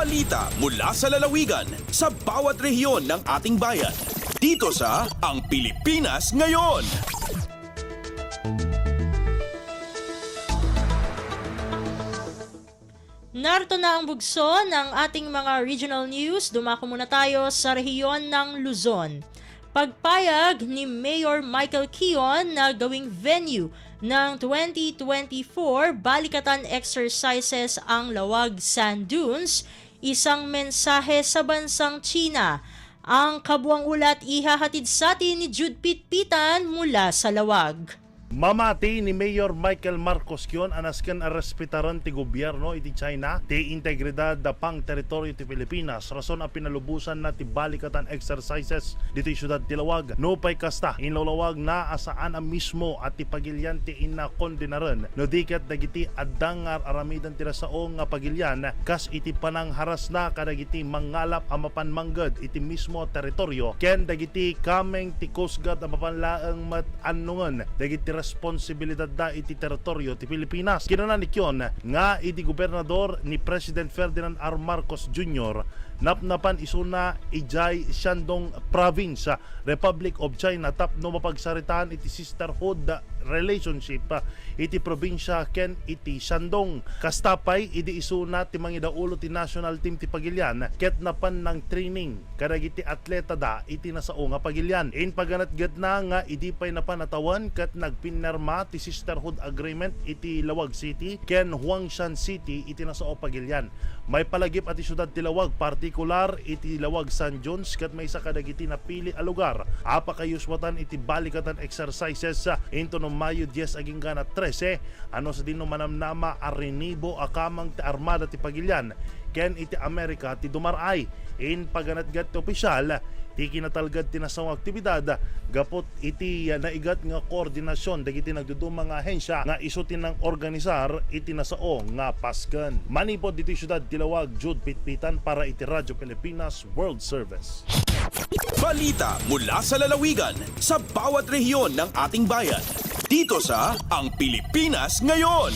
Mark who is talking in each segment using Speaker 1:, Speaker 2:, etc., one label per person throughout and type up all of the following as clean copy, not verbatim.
Speaker 1: Balita mula sa lalawigan sa bawat rehiyon ng ating bayan. Dito sa Ang Pilipinas Ngayon.
Speaker 2: Narito na ang bugso ng ating mga regional news. Dumako muna tayo sa rehiyon ng Luzon. Pagpayag ni Mayor Michael Kion na gawing venue ng 2024 Balikatan Exercises ang Lawag Sand Dunes, isang mensahe sa bansang China. Ang kabuang ulat ihahatid sa atin ni Jude Pitpitan mula sa Lawag.
Speaker 3: Mamati ni Mayor Michael Marcos Kion anasken a respetaran ti gobyerno iti China ti integridad da pang teritoryo ti Pilipinas rason a pinalubusan na ti Balikatan Exercises dito syudad ti Lawag. No pay kasta inlawag na asaan ang mismo at ti pagilyan ti ina kondenaran no diket dagiti addangar aramidan ti rasaong nga pagilyan kas iti panangharas na kadagiti mangalap a mapanmangged iti mismo teritoryo ken dagiti kameng ti Coast Guard a mapanlaeng mat-annungan dagiti responsibilidad da iti teritoryo ti Pilipinas. Kinuna ni Kion nga iti gobernador ni President Ferdinand R. Marcos Jr. napnapan isuna ijay Shandong Province, Republic of China tapno mapagsaritaan iti sisterhood relationship iti probinsya ken iti Shandong. Kastapay iti isuna ti mangidaulo ti national team ti Pagilian ket napan ng training kadagiti atleta da iti nasao nga Pagilian. In paganatgad na nga idi pay napanatawan ket nagpinirma ti sisterhood agreement iti Lawag City ken Huangshan City iti nasao Pagilian. May palagip ati syudad ti Lawag, partikular iti Lawag San Jones ket may isa kadagiti napili a lugar apa kayuswatan iti Balikatan Exercises into no Mayo 10 aging gana 13 ano sa dino manamnama arinibo akamang ti armada ti Pagilian ken iti Amerika ti dumaray in paganatgat ti opisyal ti kinatalgad ti nasawang aktibidad gapot iti naigat nga koordinasyon dagiti nagdudumang nga ahensya nga isutin ng organisar iti nasao nga pasken. Manipod diti syudad ti Lawag, Jude Pitpitan para iti Radyo Pilipinas World Service.
Speaker 1: Balita mula sa lalawigan sa bawat rehiyon ng ating bayan. Dito sa Ang Pilipinas Ngayon.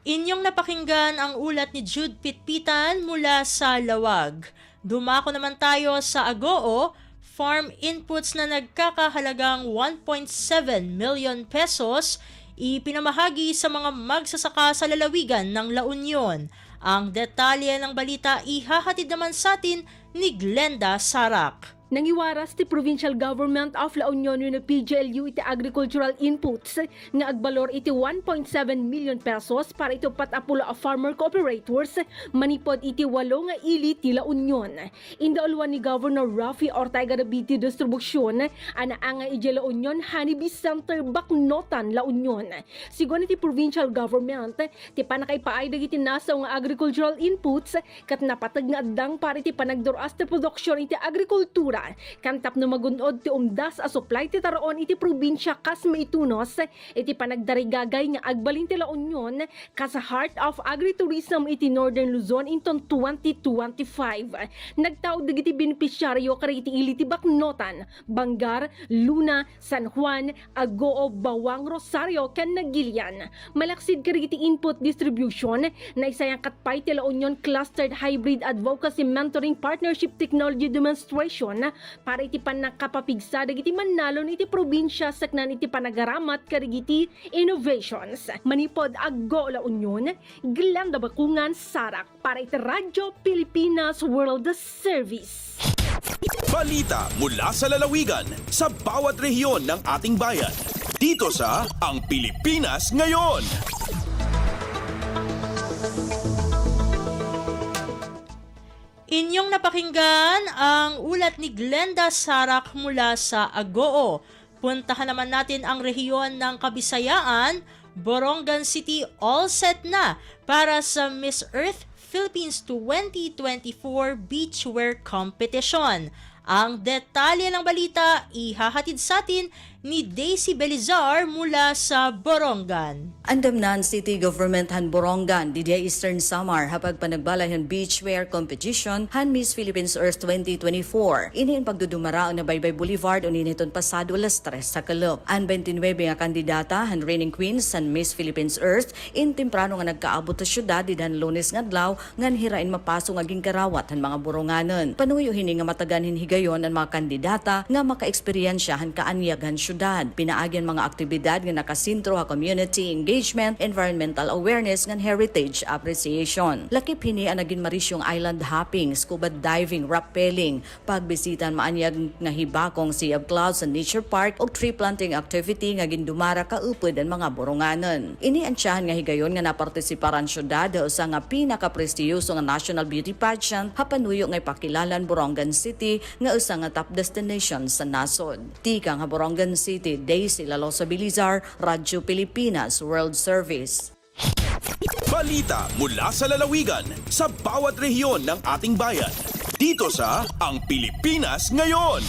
Speaker 2: Inyong napakinggan ang ulat ni Jude Pitpitan mula sa Lawag. Dumako naman tayo sa Agoo, farm inputs na nagkakahalagang 1.7 million pesos ipinamahagi sa mga magsasaka sa lalawigan ng La Union. Ang detalye ng balita ihahatid naman sa atin ni Glenda Sarak.
Speaker 4: Nangiwaras ti Provincial Government of La Union yung PGLU iti agricultural inputs nga agbalor iti 1.7 million pesos para ito patapulo a farmer cooperators manipod iti 8 nga ili ti La Union. Indaulwan ni Governor Rafi Ortega Dabiti distribusyon ana nga iti La Union Honeybee Center Bacnotan La Union. Sigon iti Provincial Government ti panakaipaay dagiti nasaw nga agricultural inputs kat napatag nga addang para iti panagduras ti produksyon iti agrikultura kantap no magunod ti umdas a supply ti taraon iti probinsya kas maitunos iti panagdarigagay nga agbalin ti La Union kas Heart of Agritourism iti Northern Luzon inton 2025. Nagtaod dagiti benepisyaryo kari iti ili ti Bacnotan, Bangar, Luna, San Juan, Agoo, Bawang, Rosario ken Nagilian. Malaksid kari iti input distribution na isayang katpay ti La Union Clustered Hybrid Advocacy Mentoring Partnership Technology Demonstration para iti panakapapigsa dagiti mannalon iti probinsya saknan iti panagaramat karigiti innovations. Manipod Agoo La Union, Glenda Bakungan Sarak para iti Radyo Pilipinas World Service.
Speaker 1: Balita mula sa lalawigan sa bawat rehiyon ng ating bayan. Dito sa Ang Pilipinas Ngayon.
Speaker 2: Inyong napakinggan ang ulat ni Glenda Sarak mula sa Agoo. Puntahan naman natin ang rehiyon ng Kabisayaan. Borongan City all set na para sa Miss Earth Philippines 2024 Beachwear Competition. Ang detalye ng balita ihahatid sa atin ni Daisy Belizar mula sa Borongan.
Speaker 5: Andamnan City Government han Borongan, Didia Eastern Samar, hapag panagbalay beachwear competition han Miss Philippines Earth 2024. Ini ang pagdudumara na Baybay Boulevard o niniton pasado alas 3 sa kalop. Ang 29 nga kandidata han reigning queens han Miss Philippines Earth in temprano nga nagkaabot sa syudad didan Lunes nga adlaw ngan hirain mapaso nga ginkarawat han mga Boronganon. Panuyo hini nga matagan hinhigayon ang mga kandidata nga maka-eksperyensya han kaanyag han syudad. Pinaagyan mga aktibidad nga nakasintro ha community engagement, environmental awareness ngan heritage appreciation. Lakip hini ang naging marisyong island hopping, scuba diving, rappelling, pagbisitan maanyag nga hibakong Sea of Clouds sa Nature Park o tree planting activity nga gindumara kaupod ang mga Boronganon. Ini ang tiyahan nga higayon nga napartisiparan syudad usa nga pinaka-prestiyoso nga national beauty pageant hapanuyo nga ipakilalan Borongan City nga usa nga top destination sa nasod. Tika nga Borongan City, Daisy Lalosa Belizar, Radyo Pilipinas World Service.
Speaker 1: Balita mula sa lalawigan sa bawat rehiyon ng ating bayan. Dito sa Ang Pilipinas Ngayon.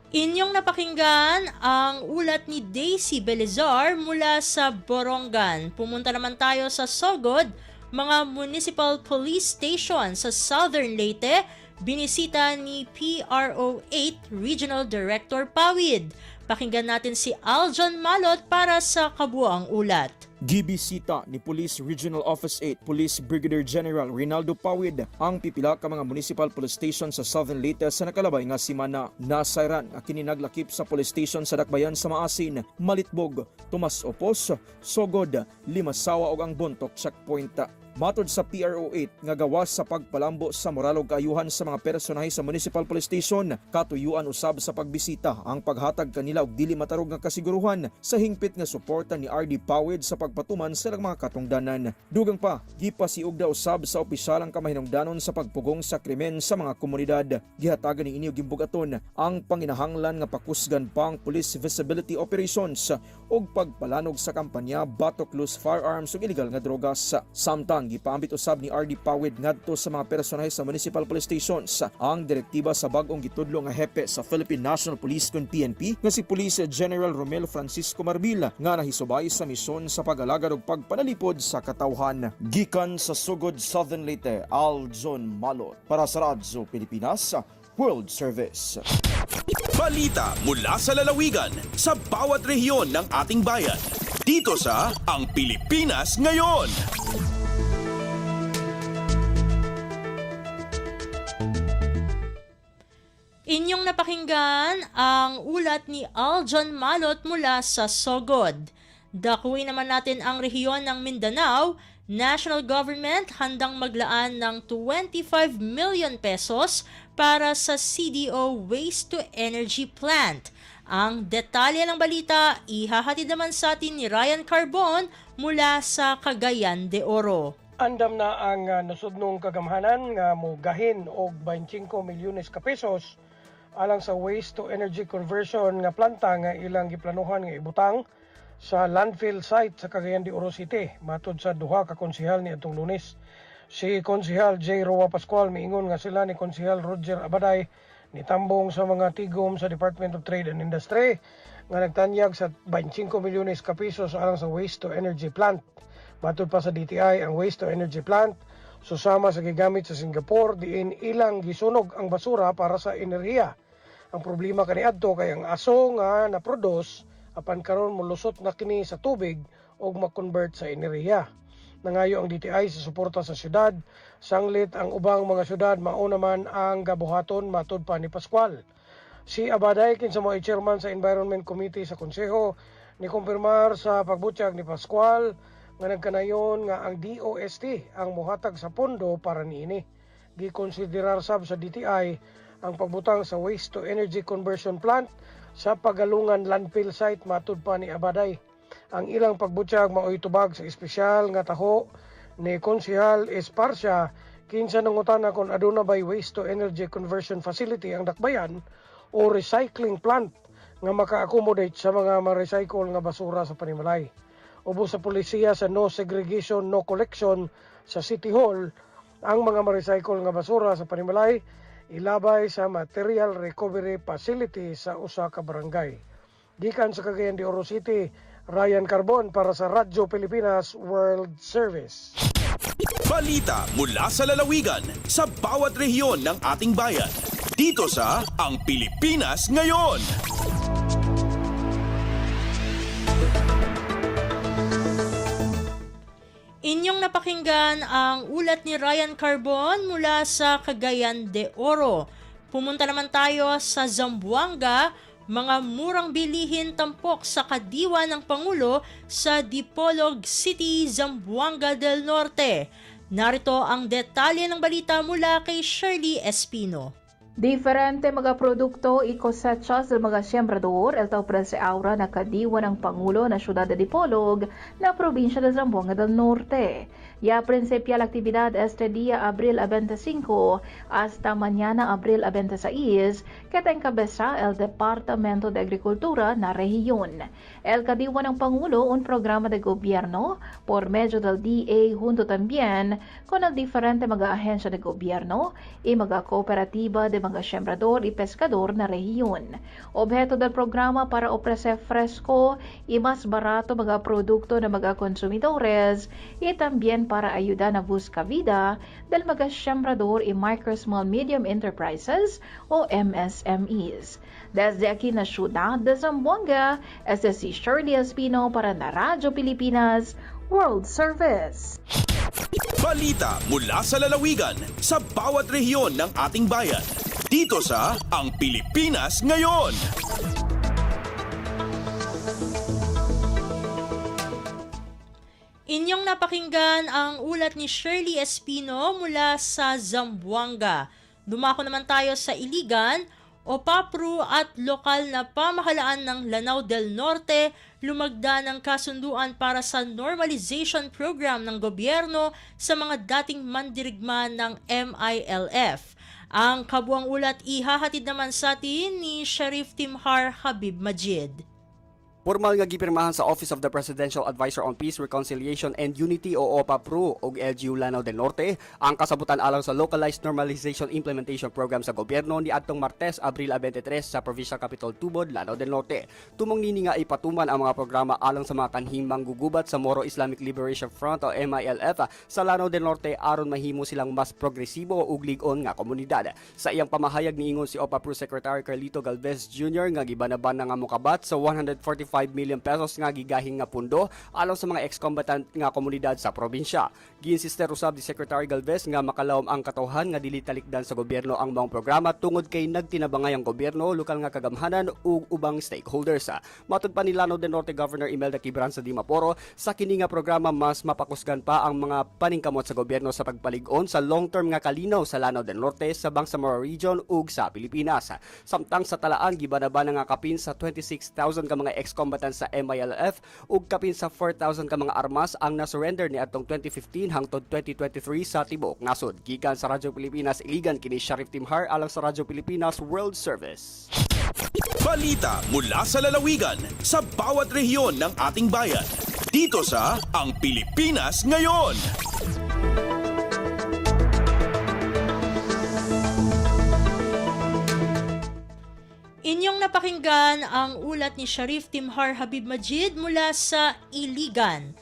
Speaker 2: Inyong napakinggan ang ulat ni Daisy Belizar mula sa Borongan. Pumunta naman tayo sa Sogod, mga municipal police station sa Southern Leyte, binisita ni PRO8 Regional Director Pawid. Pakinggan natin si Aljon Malot para sa kabuuang ulat.
Speaker 6: Gibisita ni Police Regional Office 8 Police Brigadier General Rinaldo Pawid ang pipila ka mga municipal police station sa Southern Leyte sa nakalabay nga simana. Nasayran ang kininaglakip sa police station sa Dakbayan sa Maasin, Malitbog, Tomas Opos, Sogod, Limasawa ug ang Bontok checkpoint. Matod sa PRO8 nga gawas sa pagpalambo sa moral ug kaayuhan sa mga personahe sa municipal police station, katuyuan usab sa pagbisita ang paghatag kanila og dili matarog nga kasiguruhan sa hingpit nga suporta ni RD Pawid sa pagpatuman sa mga katungdanan. Dugang pa, gipasiugda usab sa opisyalang kamahinungdanon sa pagpugong sa krimen sa mga komunidad. Gihatagan ni ini og gimbugaton ang panginahanglan nga pakusgan pa ang police visibility operations ug pagpalanog sa kampanya Batok Loose Firearms ug illegal nga drogas. Samtang gipaambit usab ni RD Pawid ngadto sa mga personahe sa municipal police stations ang direktiba sa bag-ong gitudlo nga hepe sa Philippine National Police kon PNP nga si Police General Romel Francisco Marbil nga nahisubay sa misyon sa pag-alagad ug pagpanalipod sa katawhan. Gikan sa Sugod, Southern Leyte, Aljon Malot para sa Radyo Pilipinas World Service.
Speaker 1: Balita mula sa lalawigan sa bawat rehiyon ng ating bayan. Dito sa Ang Pilipinas Ngayon.
Speaker 2: Inyong napakinggan ang ulat ni Aljon Malot mula sa Sogod. Dakuin naman natin ang rehiyon ng Mindanao. National government handang maglaan ng 25 million pesos para sa CDO Waste to Energy Plant. Ang detalye ng balita, ihahatid naman sa atin ni Ryan Carbon mula sa Cagayan de Oro.
Speaker 7: Andam na ang nasudnong kagamhanan nga mugahin og 25 milyones ka pesos alang sa waste to energy conversion nga planta nga ilang giplanuhan nga ibutang sa landfill site sa Cagayan de Oro City. Matod sa duha ka konsehal ni atong Lunes. Si Konsehal J. Roa Pascual miingon nga sila ni Konsehal Roger Abaday nitambong sa mga tigom sa Department of Trade and Industry nga nagtanyag sa 25 milyones ka pesos alang sa waste to energy plant. Matod pa sa DTI, ang waste to energy plant susama sa gigamit sa Singapore diin ilang gisunog ang basura para sa enerhiya. Ang problema kaniadto kay ang aso nga na-produce apan karon molusot na kini sa tubig o ma-convert sa enerhiya. Nangayo ang DTI sa suporta sa syudad, sanglit ang ubang mga syudad mao naman ang gabuhaton matud pa ni Pascual. Si Abaday kinsa mao chairman sa Environment Committee sa Konseho ni kumpirmar sa pagbutyag ni Pascual nga nagkanayon nga ang DOST ang muhatag sa pondo para niini. Gikonsiderar sab sa DTI ang pagbutang sa waste to energy conversion plant sa Pagalungan landfill site matud pa ni Abaday. Ang ilang pagbutyag mao'y tubag sa espesyal nga taho ni Konsehal Esparcia kinsa nangutana kung aduna bay waste to energy conversion facility ang Dakbayan o recycling plant nga maka-accommodate sa mga ma-recycle nga basura sa panimalay. ubos sa polisiya sa no segregation, no collection sa City Hall ang mga ma-recycle nga basura sa Panimalay ilabay sa Material Recovery Facility sa usa ka barangay. Gikan sa Cagayan de Oro City, Ryan Carbon para sa Radyo Pilipinas World Service.
Speaker 1: Balita mula sa lalawigan sa bawat rehiyon ng ating bayan. Dito sa Ang Pilipinas Ngayon.
Speaker 2: Inyong napakinggan ang ulat ni Ryan Carbon mula sa Cagayan de Oro. Pumunta naman tayo sa Zamboanga, mga murang bilihin tampok sa kadiwa ng Pangulo sa Dipolog City, Zamboanga del Norte. Narito ang detalye ng balita mula kay Shirley Espino.
Speaker 8: Diferente mga produkto y cosechas del mga sembrador el taupres aura na kadiwa ng Pangulo na siyudad de Dipolog na probinsya de Zamboanga del Norte. Ya principal actividad este día abril 25 hasta mañana abril 26 que te encabeza el Departamento de Agricultura na rehiyon. El kadiwa ng Pangulo un programa de gobierno por medio del DA junto también con el diferente mga ahensya de gobierno y mga kooperativa de mga sembrador y pescador na rehiyon. Objeto del programa para ofrecer fresco y más barato mga produkto ng mga consumidores y también para ayudar na busca vida del mga sembrador y micro small medium enterprises o MSMEs. Desde aquí na Ciudad de Zamboanga, este si Shirley Espino para na Radyo Pilipinas World Service.
Speaker 1: Balita mula sa lalawigan sa bawat rehiyon ng ating bayan. Dito sa Ang Pilipinas Ngayon.
Speaker 2: Inyong napakinggan ang ulat ni Shirley Espino mula sa Zamboanga. Dumako naman tayo sa Iligan, OPAPRO at lokal na pamahalaan ng Lanao del Norte lumagda ng kasunduan para sa normalization program ng gobyerno sa mga dating mandirigma ng MILF. Ang kabuang ulat ihahatid naman sa atin ni Sheriff Timhar Habib Majid.
Speaker 9: Formal nga gipirmahan sa Office of the Presidential Advisor on Peace, Reconciliation and Unity o OPAPRO ug LGU Lanao del Norte ang kasabutan alang sa Localized Normalization Implementation Program sa gobyerno ni adtong Martes, Abril 23 sa Provincial Capital Tubod, Lanao del Norte. Tumong nini nga ipatuman ang mga programa alang sa mga kanhing manggugubat sa Moro Islamic Liberation Front o MILF sa Lanao del Norte aron mahimo silang mas progresibo ug lig-on nga komunidad. Sa iyang pamahayag niingon si OPAPRO Secretary Carlito Galvez Jr. nga gibanaban na nga mokabat sa 145 million pesos nga gigahing nga pundo alang sa mga ex-combatant nga komunidad sa probinsya. Giinsister usab di Secretary Galvez nga makalawom ang katawhan nga dili talikdan sa gobyerno ang mga programa tungod kay nagtinabangay ang gobyerno, lokal nga kagamhanan ug ubang stakeholders. Matud pa ni Lanao del Norte Governor Imelda Quibran sa Dimaporo, sa kini nga programa mas mapakusgan pa ang mga paningkamot sa gobyerno sa pagpalig-on sa long-term nga kalinaw sa Lanao del Norte, sa Bangsamoro Region ug sa Pilipinas. Samtang sa talaan gibanaban nga kapin sa 26,000 ka mga ex-combatant sa MILF ug kapin sa 4,000 ka mga armas ang na-surrender ni atong 2015 hangtod 2023 sa tibuok nasod. Gikan sa Radyo Pilipinas Iligan kini Sheriff Timhar alang sa Radyo Pilipinas World Service.
Speaker 1: Balita mula sa lalawigan sa bawat rehiyon ng ating bayan. Dito sa Ang Pilipinas Ngayon.
Speaker 2: Inyong napakinggan ang ulat ni Sheriff Timhar Habib Majid mula sa Iligan.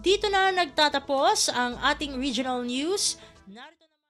Speaker 2: Dito na nagtatapos ang ating regional news.